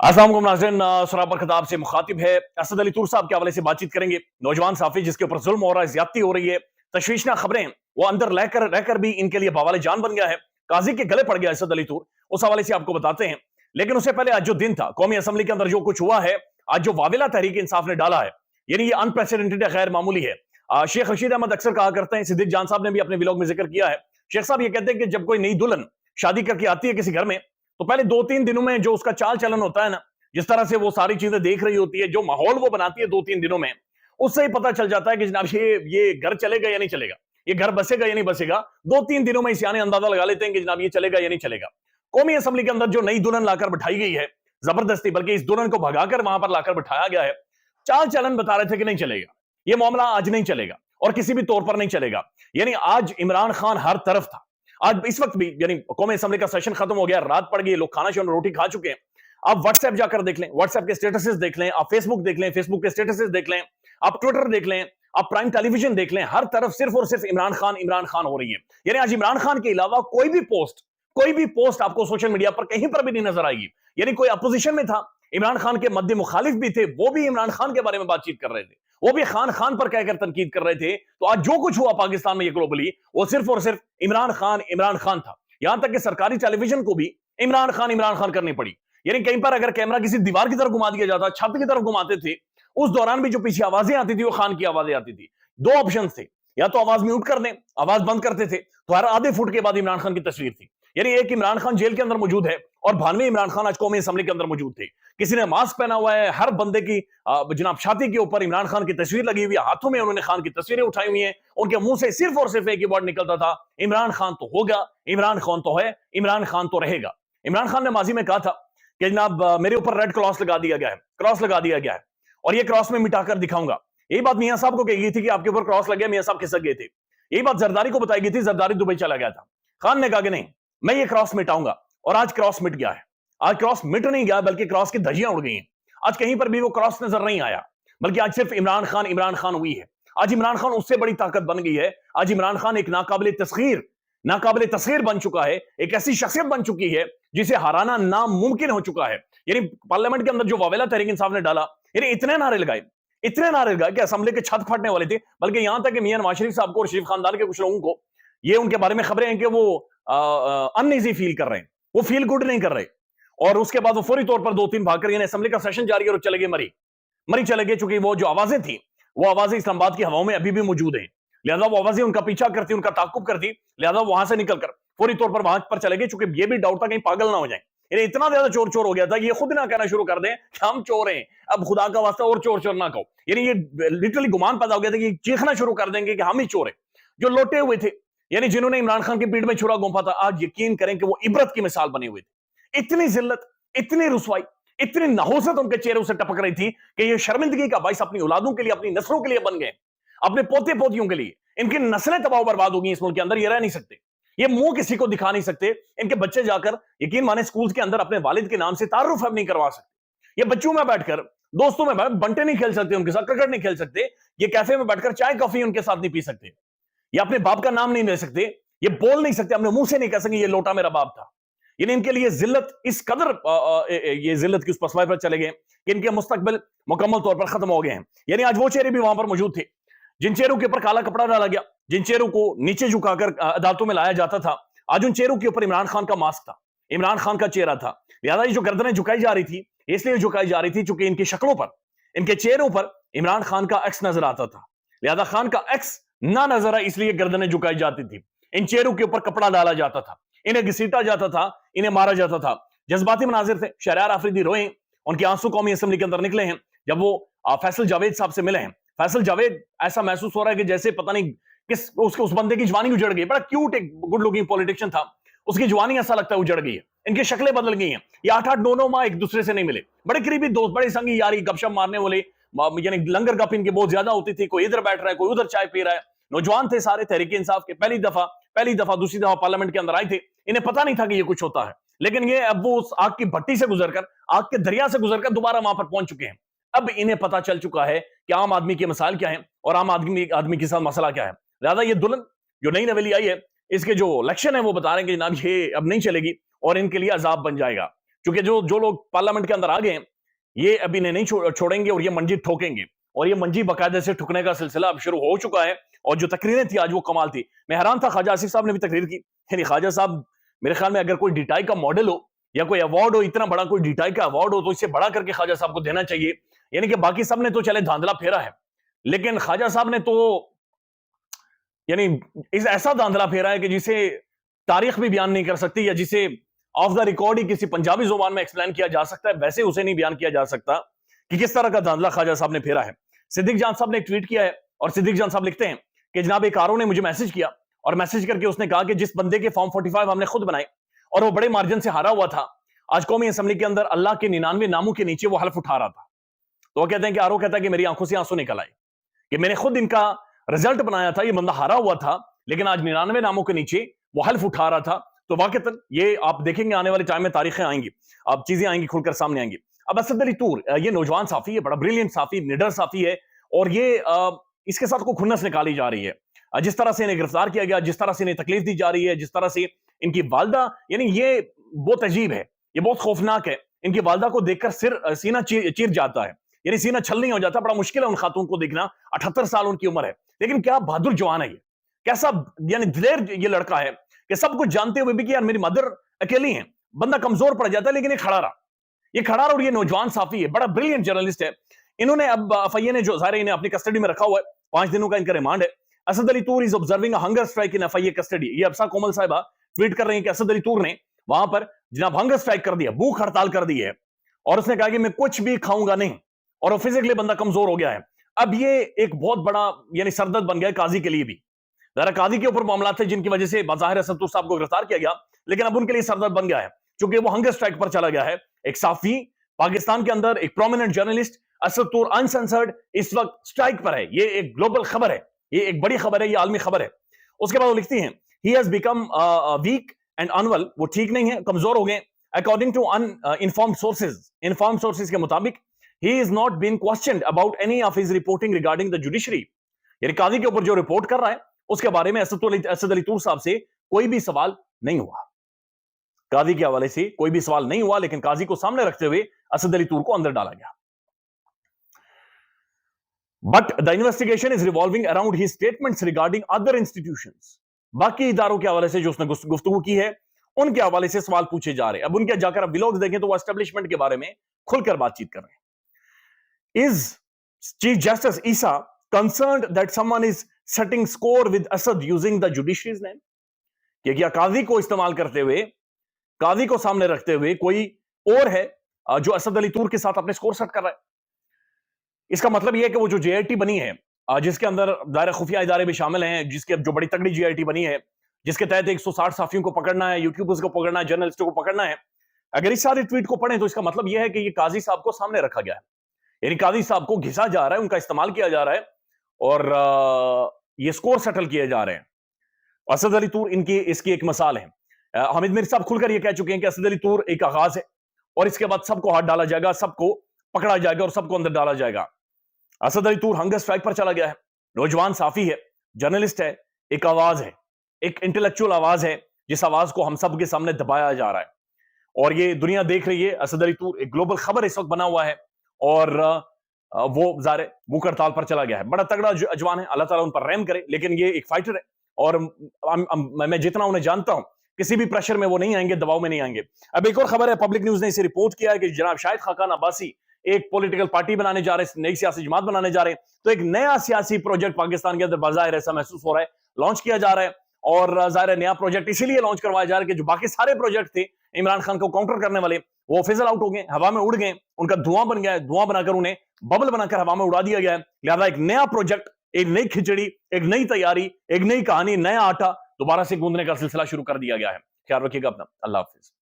अस्सलाम वालेकुम नाज़रीन, सरापर खिताब से मुखातिब है असद अली तूर साहब के हवाले से बातचीत करेंगे। नौजवान साफी जिसके ऊपर जुल्म हो रहा है, ज्यादती हो रही है, तशवीशनाक खबरें, वो अंदर रहकर भी इनके लिए बवाले जान बन गया है। काजी के गले पड़ गया असद अली तूर, उस हवाले से आपको बताते हैं। लेकिन उससे पहले आज जो दिन था, कौमी असम्बली के अंदर जो कुछ हुआ है, आज जो वाविला तहरीक इंसाफ ने डाला है, यानी ये अनप्रेसिडेंटेड है, गैर मामूली है। शेख रशीद अहमद अक्सर कहा करते हैं, सिद्दीक जान साहब ने भी अपने व्लॉग में जिक्र किया है। शेख साहब ये कहते हैं कि जब कोई नई दुल्हन शादी करके आती है किसी घर में, तो पहले 2-3 दिनों में जो उसका चाल चलन होता है ना, जिस तरह से वो सारी चीजें देख रही होती है, जो माहौल वो बनाती है 2-3 दिनों में, उससे ही पता चल जाता है कि जनाब ये घर चलेगा या नहीं चलेगा, ये घर बसेगा या नहीं बसेगा। 2-3 दिनों में सियाने अंदाजा लगा लेते हैं कि जनाब ये चलेगा या नहीं चलेगा। कौमी असेंबली के अंदर जो नई दुल्हन लाकर बिठाई गई है, जबरदस्ती, बल्कि इस दुल्हन को भगाकर वहां पर लाकर बिठाया गया है, चाल चलन बता रहे थे कि नहीं चलेगा, ये मामला आज नहीं चलेगा और किसी भी तौर पर नहीं चलेगा। यानी आज इमरान खान हर तरफ था। आज इस वक्त भी यानी कौमी असेंबली का सेशन खत्म हो गया, रात पड़ गई, लोग खाना शाना रोटी खा चुके हैं। आप व्हाट्सएप जाकर देख लें, व्हाट्सएप के स्टेटसेस देख लें, आप फेसबुक देख लें, फेसबुक के स्टेटसेस देख लें, आप ट्विटर देख लें, आप प्राइम टेलीविजन देख लें, हर तरफ सिर्फ और सिर्फ इमरान खान हो रही है। यानी आज इमरान खान के अलावा कोई भी पोस्ट आपको सोशल मीडिया पर कहीं पर भी नहीं नजर आएगी। यानी कोई अपोजिशन में था, इमरान खान के मध्य मुखालिफ भी थे, वो भी इमरान खान के बारे में बातचीत कर रहे थे, वो भी खान पर कहकर तनकीद कर रहे थे। तो आज जो कुछ हुआ पाकिस्तान में ये ग्लोबली, वो सिर्फ और सिर्फ इमरान खान था। यहां तक कि सरकारी टेलीविजन को भी इमरान खान करनी पड़ी। यानी कहीं पर अगर कैमरा किसी दीवार की तरफ घुमा दिया जाता, छत की तरफ घुमाते थे, उस दौरान भी जो पीछे आवाजें आती थी वो खान की आवाजें आती थी। दो ऑप्शन थे, या तो आवाज म्यूट कर दें, आवाज बंद करते थे, तो हर आधे फुट के बाद इमरान खान की तस्वीर थी। यानी एक इमरान खान जेल के अंदर मौजूद है और 92 इमरान खान आज कौमी असेंबली के अंदर मौजूद थे। किसी ने मास्क पहना हुआ है, हर बंदे की जनाब छाती के ऊपर इमरान खान की तस्वीर लगी हुई है, हाथों में उन्होंने खान की तस्वीरें उठाई हुई हैं, उनके मुंह से सिर्फ और सिर्फ एक ही वर्ड निकलता था, इमरान खान तो होगा, इमरान खान तो है, इमरान खान तो रहेगा। इमरान खान ने माजी में कहा था कि जनाब मेरे ऊपर रेड क्रॉस लगा दिया गया है, क्रॉस लगा दिया गया है, और ये क्रॉस में मिटाकर दिखाऊंगा। यही बात मियां साहब को कही गई थी कि आपके ऊपर क्रॉस लग गया, मियां साहब खिसक गए थे। यही बात जरदारी को बताई गई थी, जरदारी दुबई चला गया था। खान ने कहा कि नहीं, मैं ये क्रॉस मिटाऊंगा, और आज क्रॉस मिट गया है। आज क्रॉस मिट नहीं गया, बल्कि क्रॉस की धज्जियां उड़ गई हैं। आज कहीं पर भी वो क्रॉस नजर नहीं आया, बल्कि आज सिर्फ इमरान खान हुई है। आज इमरान खान उससे बड़ी ताकत बन गई है। आज इमरान खान एक नाकाबिले तस्खीर बन चुका है, एक ऐसी शख्सियत बन चुकी है जिसे हराना नामुमकिन हो चुका है। यानी पार्लियामेंट के अंदर जो वावेला तहरीक इंसाफ ने डाला, यानी इतने नारे लगाए कि असेंबली के छत फटने वाले थे। बल्कि यहां तक कि मियां नवाज शरीफ साहब को और शरीफ खानदान के कुछ लोगों को ये उनके बारे में खबरें हैं कि वो अनईजी फील कर रहे हैं, वो फील गुड नहीं कर रहे, और उसके बाद वो फौरी तौर पर 2-3 भागकर, यानी असेंबली का सेशन जारी है और चले गए मरी चले गए। चूंकि वो जो आवाजें थी, वो आवाजें इस्लामाबाद की हवाओं में अभी भी मौजूद हैं, लिहाजा वो आवाजें उनका पीछा करती, उनका ताकुब करती, लिहाजा वहां से निकलकर फौरी तौर पर वहां पर चले गए। चूंकि ये भी डाउट था कहीं पागल ना हो जाए, यानी इतना ज्यादा चोर हो गया था, ये खुद ना कहना शुरू कर दें कि हम चोर हैं, अब खुदा का वास्ता और चोर ना कहो। यानी ये लिटरली गुमान पैदा हो गया था कि चीखना शुरू कर देंगे कि हम ही चोर हैं। जो लोटे हुए थे, यानी जिन्होंने इमरान खान की पीठ में छुरा गोंफा था, आज यकीन करें कि वो इबरत की मिसाल बने हुए थे। इतनी जिल्लत, इतनी रुसवाई, इतनी नहोसत उनके चेहरे से टपक रही थी कि ये शर्मिंदगी का बाइस अपनी औलादों के लिए, अपनी नस्लों के लिए बन गए, अपने पोते पोतियों के लिए। इनकी नस्लें तबाह बर्बाद होगी इस मुल्क के अंदर, ये रह नहीं सकते, ये मुंह किसी को दिखा नहीं सकते। इनके बच्चे जाकर यकीन माने स्कूल के अंदर अपने वालिद के नाम से तारुफ अब नहीं करवा सकते। ये बच्चों में बैठकर, दोस्तों में बैठ बंटे नहीं खेल सकते, उनके साथ क्रिकेट नहीं खेल सकते, ये कैफे में बैठकर चाय कॉफी उनके साथ नहीं पी सकते, ये अपने बाप का नाम नहीं ले सकते, ये बोल नहीं सकते, अपने मुंह से नहीं कह सकेंगे ये लोटा मेरा बाप था। यानी इनके लिए जिल्लत इस कदर ये जिल्लत की उस पसवाई पर चले गए कि इनके मुस्तकबिल मुकम्मल तौर पर खत्म हो गए हैं। यानी आज वो चेहरे भी वहां पर मौजूद थे जिन चेहरों के ऊपर काला कपड़ा डाला गया, जिन चेहरों को नीचे झुकाकर अदालतों में लाया जाता था, आज उन चेहरों के ऊपर इमरान खान का मास्क था, इमरान खान का चेहरा था। लिहाजा ये जो गर्दनें झुकाई जा रही थी, इसलिए झुकाई जा रही थी चूंकि इनकी शक्लों पर, इनके चेहरों पर इमरान खान का एक्स नजर आता था। लिहाजा खान का एक्स ना नजर आए, इसलिए गर्दनें झुकाई जाती थी, इन चेहरों के ऊपर कपड़ा डाला जाता था, इन्हें घसीटा जाता था, इन्हें मारा जाता था। जज्बाती मनाजिर थे, शहरयार आफरीदी रोए, उनके आंसू कौमी असेंबली के अंदर निकले हैं जब वो फैसल जावेद साहब से मिले हैं। फैसल जावेद, ऐसा महसूस हो रहा है कि जैसे पता नहीं किस उसके उस बंदे की जवानी उजड़ गई। बड़ा क्यूट एक गुड लुकिंग पॉलिटिशियन था, उसकी जवानी ऐसा लगता है उजड़ गई है, इनकी शक्लें बदल गई हैं। ये 8-8 9-9 माह एक दूसरे से नहीं मिले, बड़े करीबी दोस्त, बड़े संगी यारी, गपशप मारने वाले, यानी लंगर गप इनकी बहुत ज्यादा होती थी। कोई इधर बैठ रहा है, कोई उधर चाय पी रहा है। नौजवान थे सारे, तहरीक इंसाफ के पहली दफा दूसरी दफा पार्लियामेंट के अंदर आए थे, इन्हें पता नहीं था कि ये कुछ होता है। लेकिन ये अब वो उस आग की भट्टी से गुजरकर, आग के दरिया से गुजरकर दोबारा वहां पर पहुंच चुके हैं। अब इन्हें पता चल चुका है कि आम आदमी के मसाइल क्या है और आम आदमी के साथ मसला क्या है। लिहाजा ये दुल्हन जो नई नवेली आई है, इसके जो इलेक्शन है वो बता रहे हैं कि जनाब ये अब नहीं चलेगी और इनके लिए अजाब बन जाएगा। क्योंकि जो जो लोग पार्लियामेंट के अंदर आ गए हैं, ये अभी इन्हें नहीं छोड़ेंगे और ये मंजी ठोकेंगे, और ये मंजी बाकायदे से ठुकने का सिलसिला अब शुरू हो चुका है। और जो तकरीरें थी आज वो कमाल थी। मैं हैरान था, ख्वाजा आसिफ साहब ने भी तकरीर की। यानी ख्वाजा साहब, मेरे ख्याल में अगर कोई डीटाई का मॉडल हो या कोई अवार्ड हो, इतना बड़ा कोई डीटाई का अवार्ड हो, तो इससे बड़ा करके ख्वाजा साहब को देना चाहिए। यानी कि बाकी सब ने तो चले धांधला फेरा है, लेकिन ख्वाजा साहब ने तो यानी इस ऐसा धांधला फेरा है कि जिसे तारीख भी बयान नहीं कर सकती, या जिसे ऑफ द रिकॉर्ड ही किसी पंजाबी जुबान में एक्सप्लेन किया जा सकता है, वैसे उसे नहीं बयान किया जा सकता कि किस तरह का धांधला ख्वाजा साहब ने फेरा है। सिद्दीक जान साहब ने एक ट्वीट किया है, और सिद्दीक जान साहब लिखते हैं कि जनाब एक आरओ ने मुझे मैसेज किया, और मैसेज करके उसने कहा कि जिस बंदे के फॉर्म 45 हमने खुद बनाए और वो बड़े मार्जिन से हारा हुआ था, आज कौमी असेंबली के अंदर अल्लाह के 99 नामों के नीचे वो हल्फ उठा रहा था। तो वो कहते हैं कि आरओ कहता है कि मेरी आंखों से आंसू निकल आए कि मैंने खुद इनका रिजल्ट बनाया था, ये बंदा हारा हुआ था, लेकिन आज 99 नामों के नीचे वो हल्फ उठा रहा था। तो वाकई ये आप देखेंगे आने वाले टाइम में तारीखें आएंगी, अब चीजें आएंगी, खुलकर सामने आएंगी। अब असद अली तूर, ये नौजवान साफी है, बड़ा ब्रिलियंट साफी, निडर साफी है, और ये इसके साथ को खुन्नस निकाली जा रही है। जिस तरह से इन्हें गिरफ्तार किया गया, जिस तरह से इन्हें तकलीफ दी जा रही है, जिस तरह से इनकी वालदा, यानी ये बहुत अजीब है, ये बहुत खौफनाक है। इनकी वालदा को देखकर सीना चीर जाता है, यानी सीना छल नहीं हो जाता। बड़ा मुश्किल है उन खातून को देखना, 78 साल उनकी उम्र है, लेकिन क्या बहादुर जवान है ये, कैसा यानी दिलेर ये लड़का है कि सब कुछ जानते हुए भी कि यार मेरी मदर अकेली है, बंदा कमजोर पड़ जाता है, लेकिन ये खड़ा रहा, और ये नौजवान साफी है, बड़ा ब्रिलियंट जर्नलिस्ट है। इन्होंने अब एफआईए ने जो ज़ाहिर इन्हें अपनी कस्टडी में रखा हुआ है, 5 दिनों का इनका रिमांड है। Asad Ali Toor is observing a hunger strike in FIA custody. ये अफसा कोमल साहिबा ट्वीट कर रही हैं कि असद अली तूर ने वहां पर जनाब हंगर स्ट्राइक कर दिया, भूख हड़ताल कर दी है, और उसने कहा कि मैं कुछ भी खाऊंगा नहीं, और वो फिजिकली बंदा कमजोर हो गया है। अब ये एक बहुत बड़ा यानी सरदर्द बन गया काजी के लिए भी। जरा काजी के ऊपर मामला थे जिनकी वजह से बाज़ाहिर असद तूर साहब को गिरफ्तार किया गया, लेकिन अब उनके लिए सरदर्द बन गया है, क्योंकि वो हंगर स्ट्राइक पर चला गया है। एक साफी पाकिस्तान के अंदर, एक प्रोमिनेंट जर्नलिस्ट असद तूर अनसेंसर्ड इस वक्त स्ट्राइक पर है। ये एक ग्लोबल खबर है, ये एक बड़ी खबर है, ये आलमी खबर है। उसके बाद वो लिखती हैं, he has become weak and unwell, वो ठीक नहीं है, कमजोर हो गए। अकॉर्डिंग टू इनफॉर्म्ड सोर्सेज के मुताबिक he is not been questioned about any of his reporting regarding the judiciary. यानी काजी के ऊपर जो रिपोर्ट कर रहा है उसके बारे में असद अली तूर साहब से कोई भी सवाल नहीं हुआ, काजी के हवाले से कोई भी सवाल नहीं हुआ, लेकिन काजी को सामने रखते हुए असद अली तूर को अंदर डाला गया। But the investigation is revolving around his statements regarding other institutions. बाकी इदारों के हवाले से जो उसने गुफ्तगू की है, उनके हवाले से सवाल पूछे जा रहे हैं। अब उनके जाकर आप व्लॉग्स देखें तो वो एस्टेब्लिशमेंट के बारे में खुलकर बातचीत कर रहे हैं। Is Chief Justice Issa concerned that someone is setting score with Assad using the judiciary's name? कि क्या काजी को इस्तेमाल करते हुए, काजी को सामने रखते हुए कोई और है जो असद अली तूर के साथ अपने स्कोर सेट कर रहा है? इसका मतलब यह है कि वो जो जेआईटी बनी है, जिसके अंदर दायरा खुफिया इदारे भी शामिल हैं, जिसके जो बड़ी तगड़ी जेआईटी बनी है, जिसके तहत 160 साफियों को पकड़ना है, यूट्यूबर्स को पकड़ना है, जर्नलिस्टों को पकड़ना है, अगर इस सारे ट्वीट को पढ़ें तो इसका मतलब यह है कि ये काजी साहब को सामने रखा गया है, यानी काजी साहब को घिसा जा रहा है, उनका इस्तेमाल किया जा रहा है, और ये स्कोर सेटल किए जा रहे हैं। असद अली तूर इसकी एक मिसाल है। हामिद मीर साहब खुलकर ये कह चुके हैं कि असद अली तूर एक आगाज है, और इसके बाद सबको हाथ डाला जाएगा, सबको पकड़ा जाएगा और सबको अंदर डाला जाएगा। असद अली तूर हंगर स्ट्राइक पर चला गया है, नौजवान साफी है, जर्नलिस्ट है, एक आवाज है, एक इंटेलेक्चुअल आवाज है, जिस आवाज को हम सब के सामने दबाया जा रहा है, और ये दुनिया देख रही है। असद अली तूर एक ग्लोबल खबर इस वक्त बना हुआ है, और वो ज़ाहिर भूख हड़ताल पर चला गया है। बड़ा तगड़ा जवान है, अल्लाह ताला उन पर रहम करे, लेकिन ये एक फाइटर है, और मैं जितना उन्हें जानता हूं, किसी भी प्रेशर में वो नहीं आएंगे, दबाव में नहीं आएंगे। अब एक और खबर है, पब्लिक न्यूज ने इसे रिपोर्ट किया है कि जनाब शाहिद खाकान अब्बासी एक पॉलिटिकल पार्टी बनाने जा रहे हैं, नई सियासी जमात बनाने जा रहे हैं। तो एक नया सियासी प्रोजेक्ट पाकिस्तान के अंदर बाज़ाहिर ऐसा महसूस हो रहा है, लॉन्च किया जा रहा है, और ज़ाहिर नया प्रोजेक्ट इसीलिए लॉन्च करवाया जा रहा है कि जो बाकी सारे प्रोजेक्ट थे इमरान खान को काउंटर करने वाले, वो फिजल आउट हो गए, हवा में उड़ गए, उनका धुआं बन गया है, धुआं बनाकर उन्हें बबल बनाकर हवा में उड़ा दिया गया है। लिहाजा एक नया प्रोजेक्ट, एक नई खिचड़ी, एक नई तैयारी, एक नई कहानी, नया आटा दोबारा से गूंदने का सिलसिला शुरू कर दिया गया है। ख्याल रखिएगा अपना, अल्लाह हाफिज।